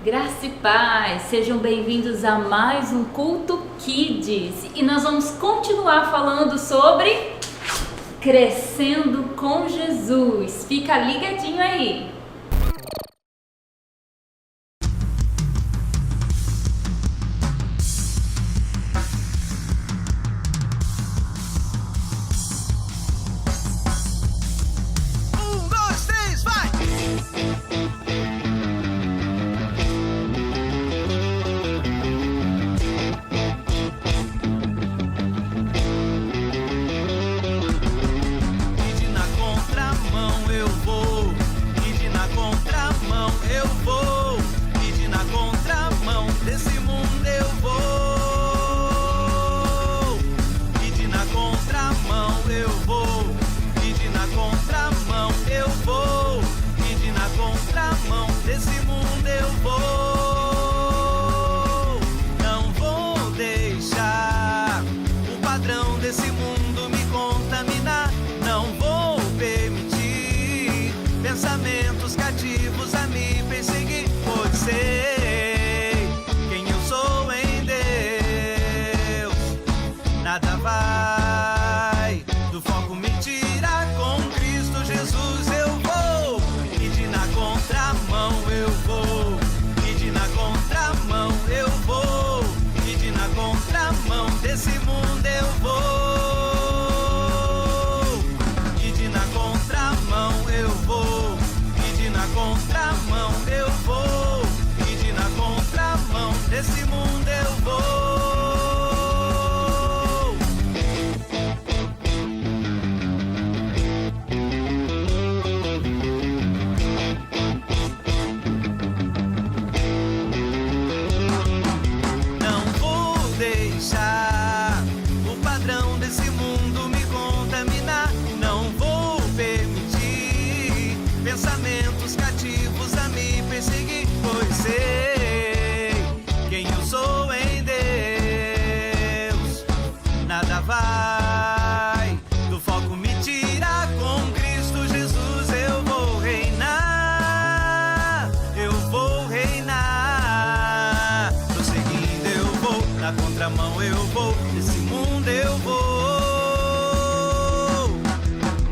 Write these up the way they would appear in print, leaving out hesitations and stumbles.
Graça e paz, sejam bem-vindos a mais um Culto Kids e nós vamos continuar falando sobre Crescendo com Jesus. Fica ligadinho aí! Pensamentos cativos a me perseguir, pois sei quem eu sou em Deus. Nada vai do foco me tirar, com Cristo Jesus eu vou. E de na contramão eu vou, e de na contramão eu vou, e de na contramão desse mundo eu vou. Nesse mundo eu vou. Não vou deixar o padrão desse mundo me contaminar. Não vou permitir pensamentos cativos a me perseguir, pois sei quem eu sou em Deus. Nada vai do foco me tirar, com Cristo Jesus eu vou reinar. Eu vou reinar. Prosseguindo eu vou, na contramão eu vou, nesse mundo eu vou.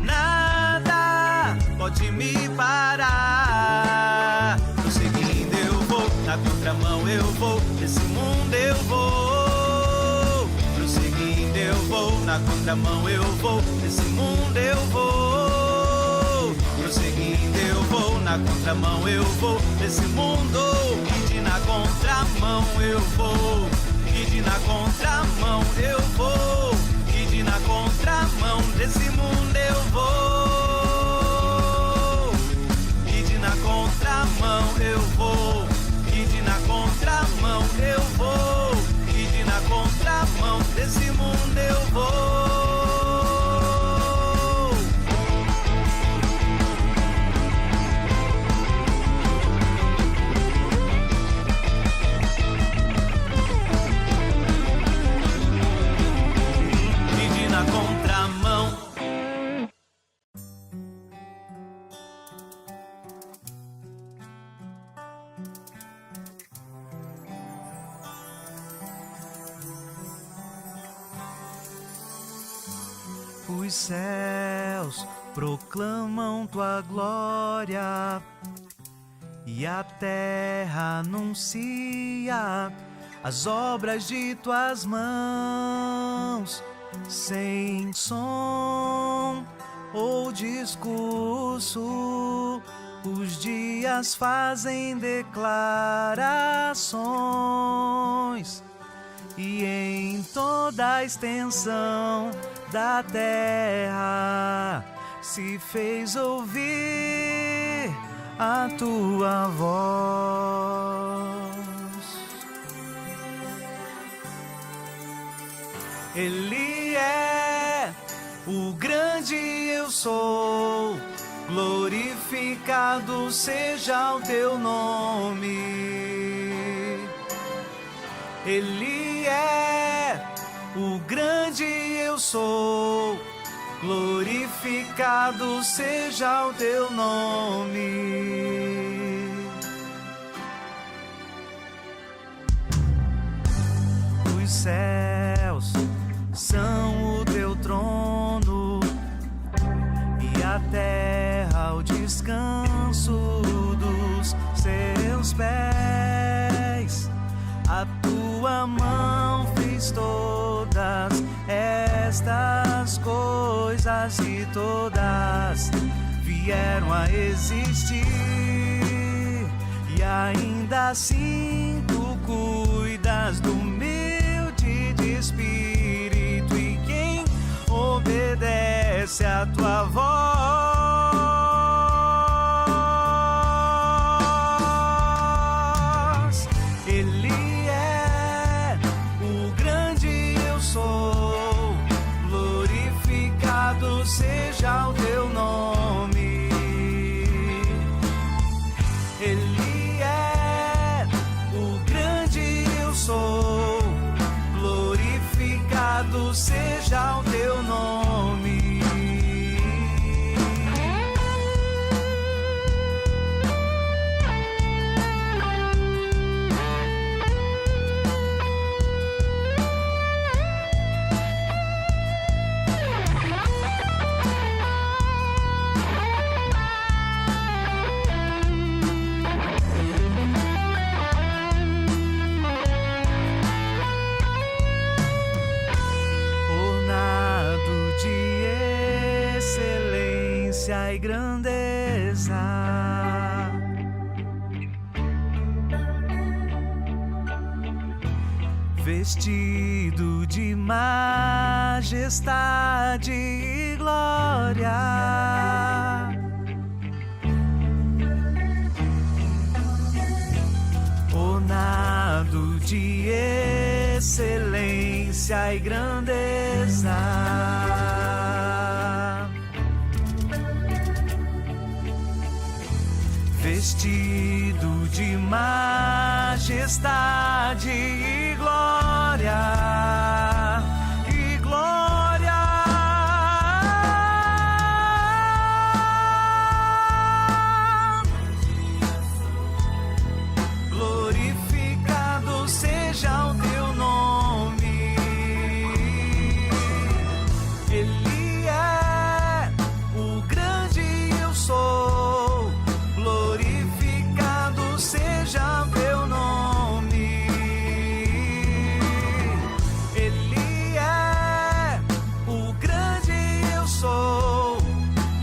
Nada pode me parar. Prosseguindo eu vou, na contramão eu vou, nesse mundo eu vou. Prosseguindo eu vou, na contramão eu vou, nesse mundo eu vou. Prosseguindo eu vou, na contramão eu vou, nesse mundo. E de na contramão eu vou, e de na contramão eu vou, e de na contramão desse mundo eu vou. E de na contramão eu vou, e de na contramão eu vou, e de na contramão desse mundo eu vou. E de na contramão. Os céus proclamam tua glória e a terra anuncia as obras de tuas mãos. Sem som ou discurso, os dias fazem declarações, e em toda a extensão da terra se fez ouvir a tua voz. Ele é o grande eu sou, glorificado seja o teu nome. Ele é o grande eu sou, glorificado seja o teu nome. os céus são o teu trono e a terra o descanso dos seus pés. A tua mão fez todas estas coisas e todas vieram a existir. E ainda assim tu cuidas do humilde de espírito e quem obedece a tua voz. Ele é o grande eu sou, glorificado seja o teu nome. Ele é o grande eu sou, glorificado seja o teu nome. E grandeza, vestido de majestade e glória, ornado de excelência e grandeza. Vestido de majestade e glória, e glória. Glorificado seja o teu nome. Ele é o grande eu sou, glorificado seja o teu nome. Ele é o grande eu sou,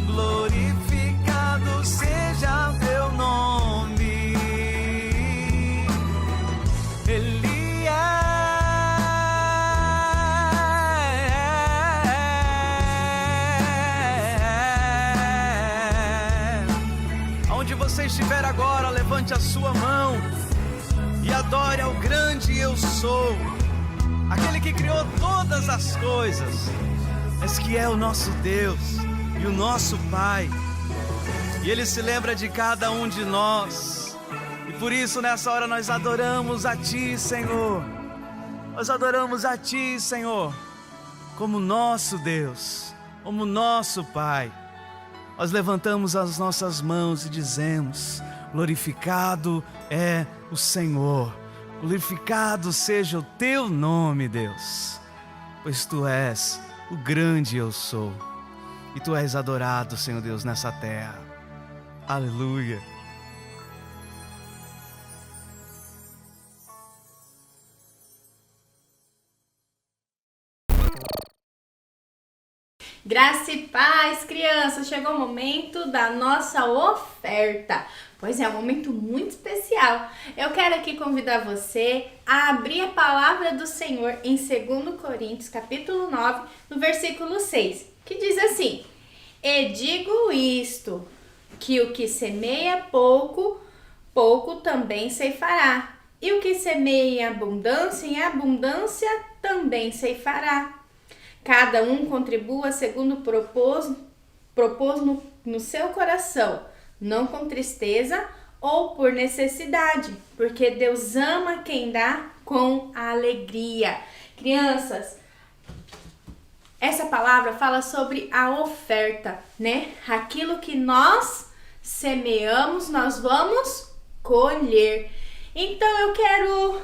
glorificado seja o teu nome. Ele é. Onde você estiver agora, levante a sua mão e adore ao grande eu sou, aquele que criou todas as coisas, mas que é o nosso Deus e o nosso Pai. E Ele se lembra de cada um de nós. E por isso nessa hora nós adoramos a Ti, Senhor. Nós adoramos a Ti, Senhor, como nosso Deus, como nosso Pai. Nós levantamos as nossas mãos e dizemos: glorificado é o Senhor, glorificado seja o teu nome, Deus, pois tu és o grande eu sou, e tu és adorado, Senhor Deus, nessa terra. Aleluia. Graça e paz, crianças! Chegou o momento da nossa oferta. Pois é, um momento muito especial. Eu quero aqui convidar você a abrir a palavra do Senhor em 2 Coríntios, capítulo 9, no versículo 6, que diz assim: E digo isto, que o que semeia pouco, pouco também ceifará. E o que semeia em abundância também ceifará. Cada um contribua segundo propôs no seu coração, não com tristeza ou por necessidade, porque Deus ama quem dá com alegria. Crianças, essa palavra fala sobre a oferta, né? Aquilo que nós semeamos, nós vamos colher. Então eu quero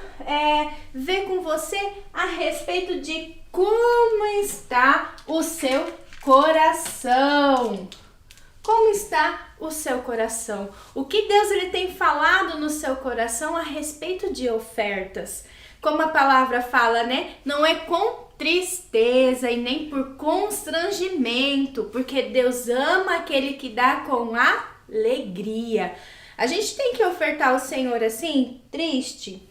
ver com você a respeito de como está o seu coração. Como está o seu coração? O que Deus ele tem falado no seu coração a respeito de ofertas? Como a palavra fala, né? Não é com tristeza e nem por constrangimento, porque Deus ama aquele que dá com alegria. A gente tem que ofertar ao Senhor assim, triste?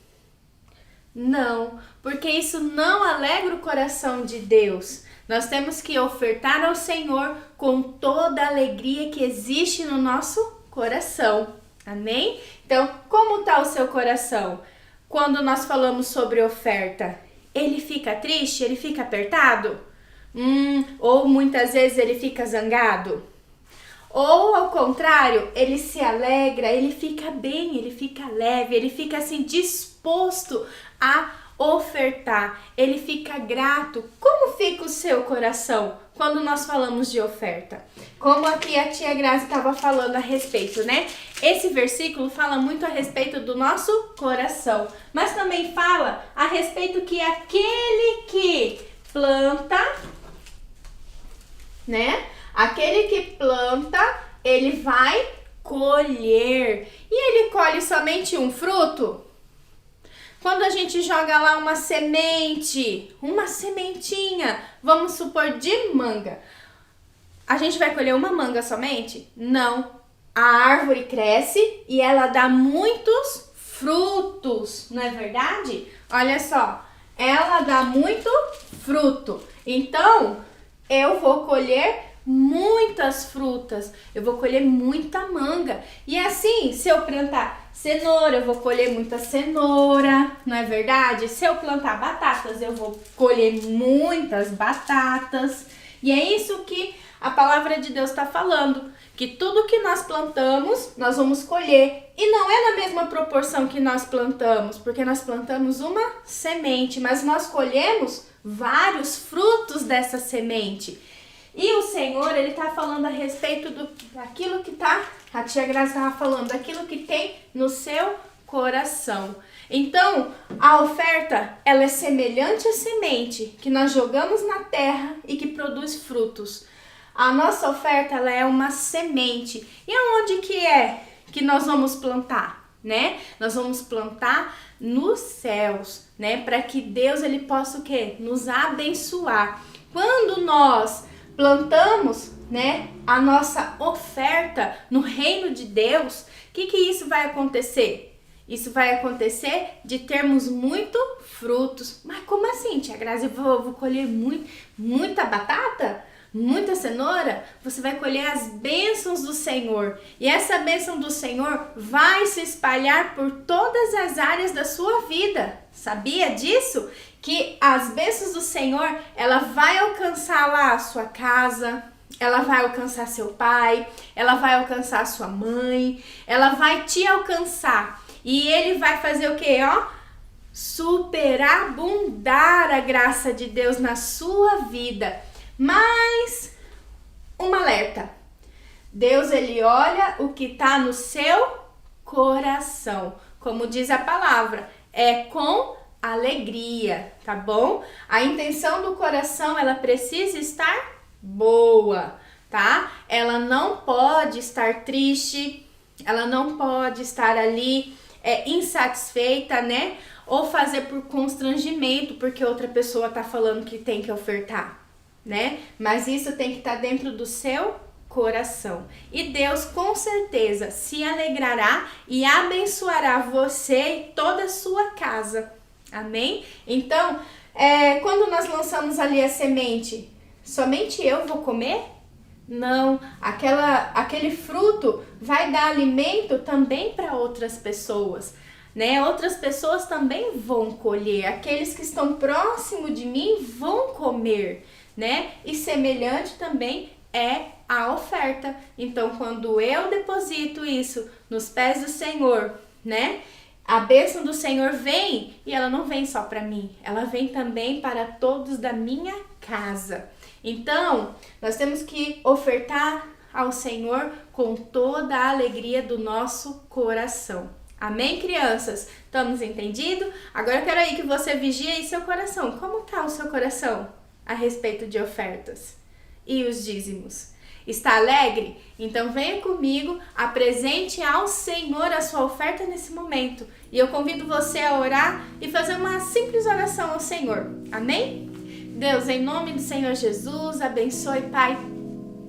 Não, porque isso não alegra o coração de Deus. Nós temos que ofertar ao Senhor com toda a alegria que existe no nosso coração. Amém? Então, como está o seu coração? Quando nós falamos sobre oferta, ele fica triste? Ele fica apertado? Ou muitas vezes ele fica zangado? Ou ao contrário, ele se alegra, ele fica bem, ele fica leve, ele fica assim disposto a ofertar, ele fica grato. Como fica o seu coração quando nós falamos de oferta? Como aqui a tia Grazi estava falando a respeito, né? Esse versículo fala muito a respeito do nosso coração, mas também fala a respeito que aquele que planta, né? Aquele que planta, ele vai colher. E ele colhe somente um fruto? Quando a gente joga lá uma semente, uma sementinha, vamos supor de manga, a gente vai colher uma manga somente? Não. A árvore cresce e ela dá muitos frutos, não é verdade? Olha só, ela dá muito fruto. Então, eu vou colher muitas frutas, eu vou colher muita manga. E assim, se eu plantar cenoura, eu vou colher muita cenoura, não é verdade? Se eu plantar batatas, eu vou colher muitas batatas. E é isso que a palavra de Deus está falando, que tudo que nós plantamos, nós vamos colher. E não é na mesma proporção que nós plantamos, porque nós plantamos uma semente, mas nós colhemos vários frutos dessa semente. E o Senhor, ele está falando a respeito daquilo que a tia Graça estava falando, daquilo que tem no seu coração. Então, a oferta, ela é semelhante à semente que nós jogamos na terra e que produz frutos. A nossa oferta, ela é uma semente. E aonde que é que nós vamos plantar, né? Nós vamos plantar nos céus, né? Para que Deus, ele possa o quê? Nos abençoar. Quando nós plantamos, né, a nossa oferta no reino de Deus, o que isso vai acontecer? Isso vai acontecer de termos muito frutos. Mas como assim, tia Grazi? Eu vou colher muita batata? Muita cenoura? Você vai colher as bênçãos do Senhor. E essa bênção do Senhor vai se espalhar por todas as áreas da sua vida. Sabia disso? Que as bênçãos do Senhor, ela vai alcançar lá a sua casa, ela vai alcançar seu pai, ela vai alcançar sua mãe, ela vai te alcançar. E ele vai fazer o quê? Superabundar a graça de Deus na sua vida. Mas, um alerta. Deus, ele olha o que está no seu coração. Como diz a palavra, é com alegria, tá bom? A intenção do coração, ela precisa estar boa, tá? Ela não pode estar triste, ela não pode estar ali insatisfeita, né? Ou fazer por constrangimento, porque outra pessoa tá falando que tem que ofertar, né? Mas isso tem que estar dentro do seu coração. E Deus com certeza se alegrará e abençoará você e toda a sua casa. Amém? Então, quando nós lançamos ali a semente, somente eu vou comer? Não, aquele fruto vai dar alimento também para outras pessoas, né? Outras pessoas também vão colher, aqueles que estão próximo de mim vão comer, né? E semelhante também é a oferta. Então, quando eu deposito isso nos pés do Senhor, né? A bênção do Senhor vem e ela não vem só para mim, ela vem também para todos da minha casa. Então, nós temos que ofertar ao Senhor com toda a alegria do nosso coração. Amém, crianças? Estamos entendidos? Agora eu quero aí que você vigie aí seu coração. Como está o seu coração a respeito de ofertas e os dízimos? Está alegre? Então venha comigo, apresente ao Senhor a sua oferta nesse momento. E eu convido você a orar e fazer uma simples oração ao Senhor. Amém? Deus, em nome do Senhor Jesus, abençoe, Pai,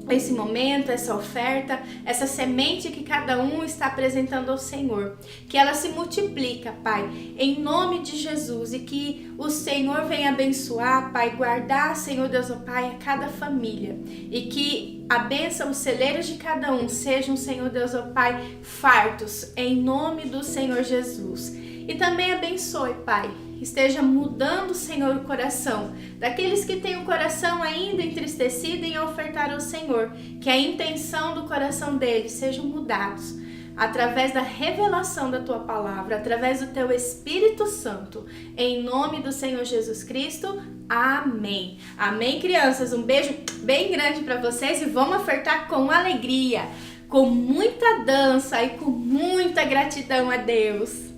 esse momento, essa oferta, essa semente que cada um está apresentando ao Senhor. Que ela se multiplica, Pai, em nome de Jesus. E que o Senhor venha abençoar, Pai, guardar, Senhor Deus, ó Pai, a cada família. E que a bênção, os celeiros de cada um sejam, Senhor Deus, ó Pai, fartos, em nome do Senhor Jesus. E também abençoe, Pai, esteja mudando, Senhor, o coração daqueles que têm o coração ainda entristecido em ofertar ao Senhor. Que a intenção do coração deles sejam mudados através da revelação da Tua Palavra, através do Teu Espírito Santo. Em nome do Senhor Jesus Cristo, amém. Amém, crianças? Um beijo bem grande para vocês e vamos ofertar com alegria, com muita dança e com muita gratidão a Deus.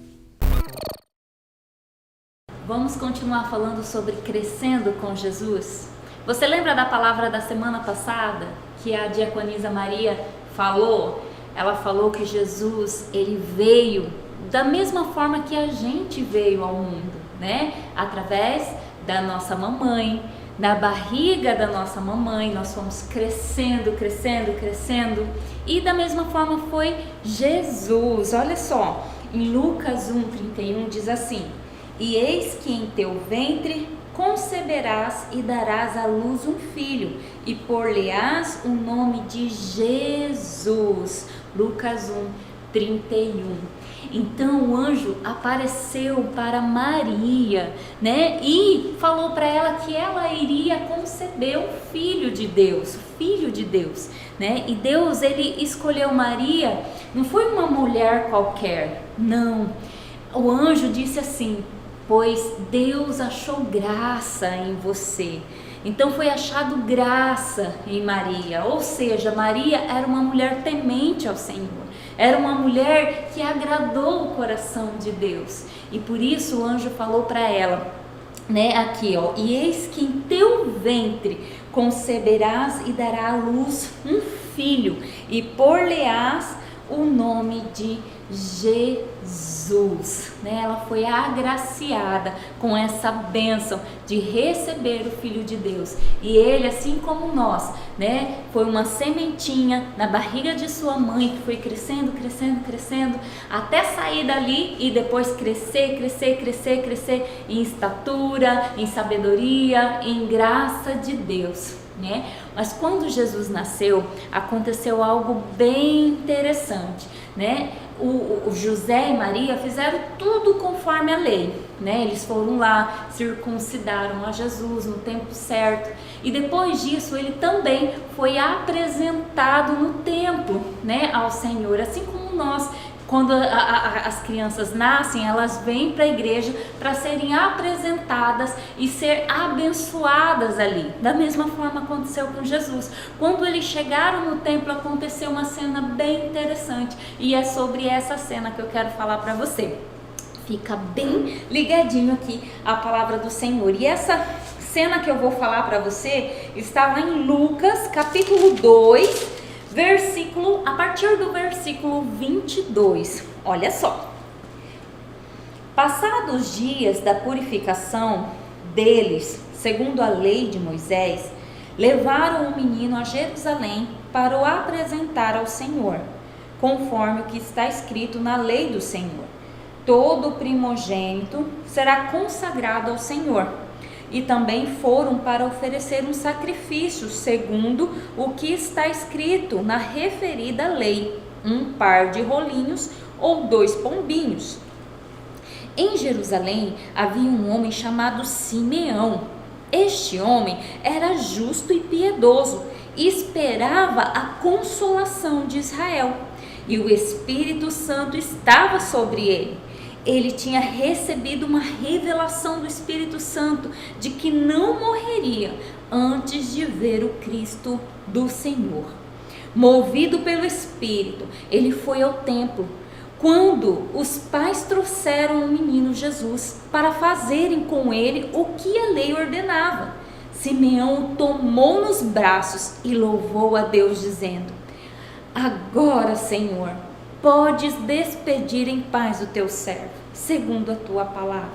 Vamos continuar falando sobre crescendo com Jesus? Você lembra da palavra da semana passada que a diaconisa Maria falou? Ela falou que Jesus, ele veio da mesma forma que a gente veio ao mundo, né? Através da nossa mamãe, na barriga da nossa mamãe, nós fomos crescendo, crescendo, crescendo. E da mesma forma foi Jesus. Olha só, em Lucas 1:31 diz assim: e eis que em teu ventre conceberás e darás à luz um filho, e por-lhe-ás o nome de Jesus. Lucas 1:31. Então o anjo apareceu para Maria, né? E falou para ela que ela iria conceber o Filho de Deus, né? E Deus, ele escolheu Maria, não foi uma mulher qualquer, não. O anjo disse assim: pois Deus achou graça em você. Então foi achado graça em Maria, ou seja, Maria era uma mulher temente ao Senhor, era uma mulher que agradou o coração de Deus. E por isso o anjo falou para ela, né, aqui ó: e eis que em teu ventre conceberás e dará à luz um filho, e por-lhe-ás o nome de Jesus, né? Ela foi agraciada com essa bênção de receber o Filho de Deus. E ele, assim como nós, né? Foi uma sementinha na barriga de sua mãe que foi crescendo, crescendo, crescendo, até sair dali e depois crescer, crescer, crescer, crescer em estatura, em sabedoria, em graça de Deus, né? Mas quando Jesus nasceu, aconteceu algo bem interessante, né? O José e Maria fizeram tudo conforme a lei, né? Eles foram lá, circuncidaram a Jesus no tempo certo, e depois disso ele também foi apresentado no templo, né, ao Senhor, assim como nós. Quando as crianças nascem, elas vêm para a igreja para serem apresentadas e ser abençoadas ali. Da mesma forma aconteceu com Jesus. Quando eles chegaram no templo, aconteceu uma cena bem interessante. E é sobre essa cena que eu quero falar para você. Fica bem ligadinho aqui a palavra do Senhor. E essa cena que eu vou falar para você está lá em Lucas, capítulo 2, a partir do versículo 22, olha só. Passados os dias da purificação deles, segundo a lei de Moisés, levaram o menino a Jerusalém para o apresentar ao Senhor, conforme o que está escrito na lei do Senhor. Todo primogênito será consagrado ao Senhor. E também foram para oferecer um sacrifício, segundo o que está escrito na referida lei, um par de rolinhos ou 2 pombinhos. Em Jerusalém havia um homem chamado Simeão. Este homem era justo e piedoso e esperava a consolação de Israel. E o Espírito Santo estava sobre ele. Ele tinha recebido uma revelação do Espírito Santo de que não morreria antes de ver o Cristo do Senhor. Movido pelo Espírito, ele foi ao templo. quando os pais trouxeram o menino Jesus para fazerem com ele o que a lei ordenava. Simeão o tomou nos braços e louvou a Deus, dizendo: agora, Senhor, podes despedir em paz o teu servo, segundo a tua palavra,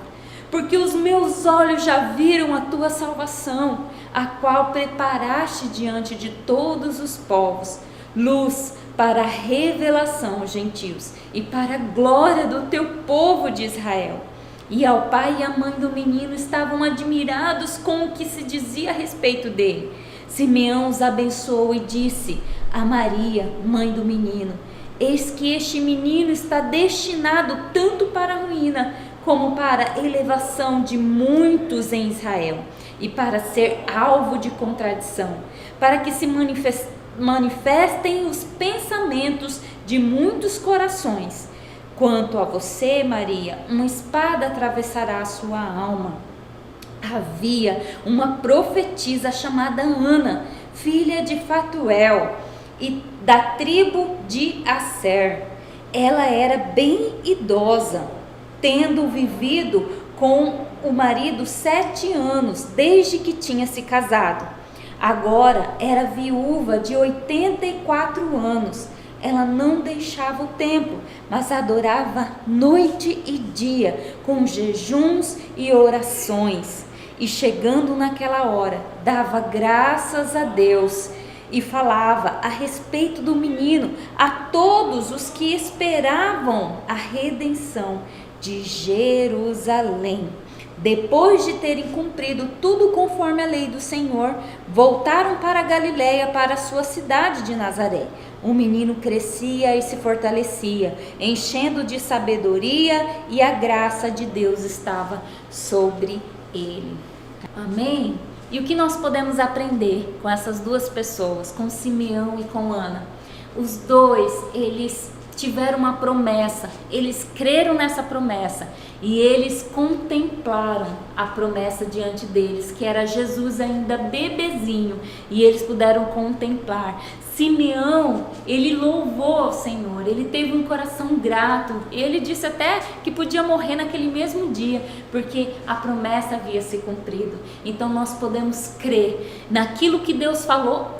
porque os meus olhos já viram a tua salvação, a qual preparaste diante de todos os povos, luz para a revelação aos gentios e para a glória do teu povo de Israel. E ao pai e à mãe do menino estavam admirados com o que se dizia a respeito dele. Simeão os abençoou e disse a Maria, mãe do menino: eis que este menino está destinado tanto para a ruína como para a elevação de muitos em Israel, e para ser alvo de contradição, para que se manifestem os pensamentos de muitos corações. Quanto a você, Maria, uma espada atravessará a sua alma. Havia uma profetisa chamada Ana, filha de Fatuel, e da tribo de Asser. Ela era bem idosa, tendo vivido com o marido 7 anos, desde que tinha se casado. Agora era viúva de 84 anos. Ela não deixava o templo, mas adorava noite e dia, com jejuns e orações. E chegando naquela hora, dava graças a Deus e falava a respeito do menino a todos os que esperavam a redenção de Jerusalém. Depois de terem cumprido tudo conforme a lei do Senhor, voltaram para a Galiléia, para a sua cidade de Nazaré. O menino crescia e se fortalecia, enchendo de sabedoria, e a graça de Deus estava sobre ele. Amém? E o que nós podemos aprender com essas duas pessoas, com Simeão e com Ana? Os dois, eles tiveram uma promessa, eles creram nessa promessa e eles contemplaram a promessa diante deles, que era Jesus ainda bebezinho, e eles puderam contemplar. Simeão, ele louvou ao Senhor, ele teve um coração grato, ele disse até que podia morrer naquele mesmo dia, porque a promessa havia se cumprido. Então nós podemos crer naquilo que Deus falou,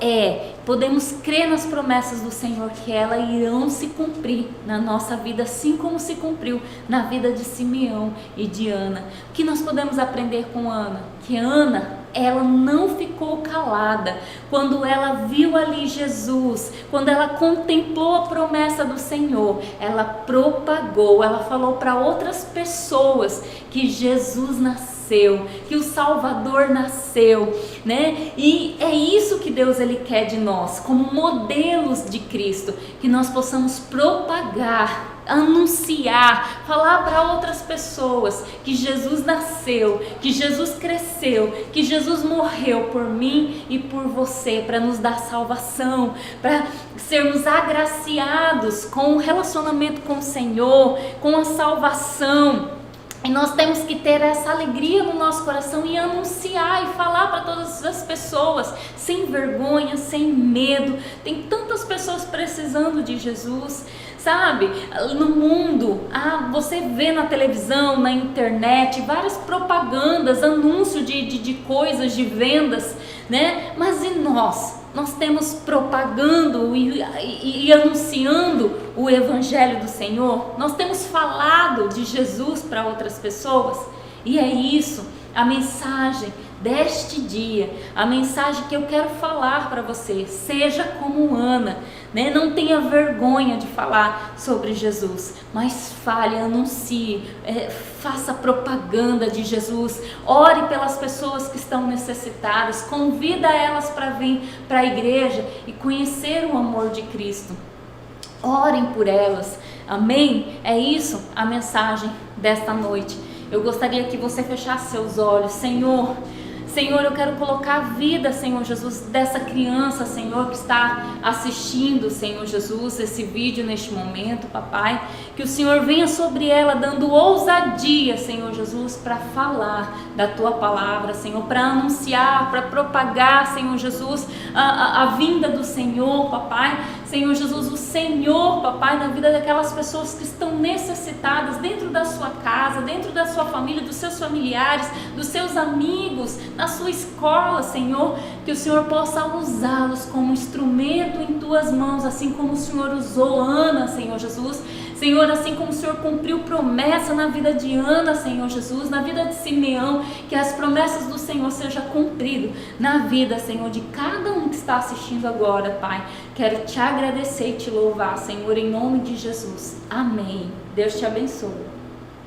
podemos crer nas promessas do Senhor, que elas irão se cumprir na nossa vida, assim como se cumpriu na vida de Simeão e de Ana. O que nós podemos aprender com Ana? Que Ana, ela não ficou calada quando ela viu ali Jesus, quando ela contemplou a promessa do Senhor. Ela propagou, ela falou para outras pessoas que Jesus nasceu, que o Salvador nasceu, né? E é isso que Deus ele quer de nós, como modelos de Cristo, que nós possamos propagar, anunciar, falar para outras pessoas que Jesus nasceu, que Jesus cresceu, que Jesus morreu por mim e por você, para nos dar salvação, para sermos agraciados com o relacionamento com o Senhor, com a salvação. E nós temos que ter essa alegria no nosso coração e anunciar e falar para todas as pessoas, sem vergonha, sem medo. Tem tantas pessoas precisando de Jesus, sabe? No mundo, você vê na televisão, na internet, várias propagandas, anúncios de coisas, de vendas, né? Mas e nós? Nós temos propagando e anunciando o Evangelho do Senhor? Nós temos falado de Jesus para outras pessoas? E é isso, a mensagem deste dia, a mensagem que eu quero falar para você. Seja como Ana, né? Não tenha vergonha de falar sobre Jesus, mas fale, anuncie, faça propaganda de Jesus, ore pelas pessoas que estão necessitadas, convida elas para vir para a igreja e conhecer o amor de Cristo. Orem por elas, amém? É isso a mensagem desta noite. Eu gostaria que você fechasse seus olhos. Senhor, eu quero colocar a vida, Senhor Jesus, dessa criança, Senhor, que está assistindo, Senhor Jesus, esse vídeo neste momento, papai. Que o Senhor venha sobre ela dando ousadia, Senhor Jesus, para falar da tua palavra, Senhor, para anunciar, para propagar, Senhor Jesus, a vinda do Senhor, papai. Senhor Jesus, o Senhor, papai, na vida daquelas pessoas que estão necessitadas dentro da sua casa, dentro da sua família, dos seus familiares, dos seus amigos, na sua escola, Senhor, que o Senhor possa usá-los como instrumento em tuas mãos, assim como o Senhor usou Ana, Senhor Jesus. Senhor, assim como o Senhor cumpriu promessa na vida de Ana, Senhor Jesus, na vida de Simeão, que as promessas do Senhor sejam cumpridas na vida, Senhor, de cada um que está assistindo agora, Pai. Quero te agradecer e te louvar, Senhor, em nome de Jesus. Amém. Deus te abençoe.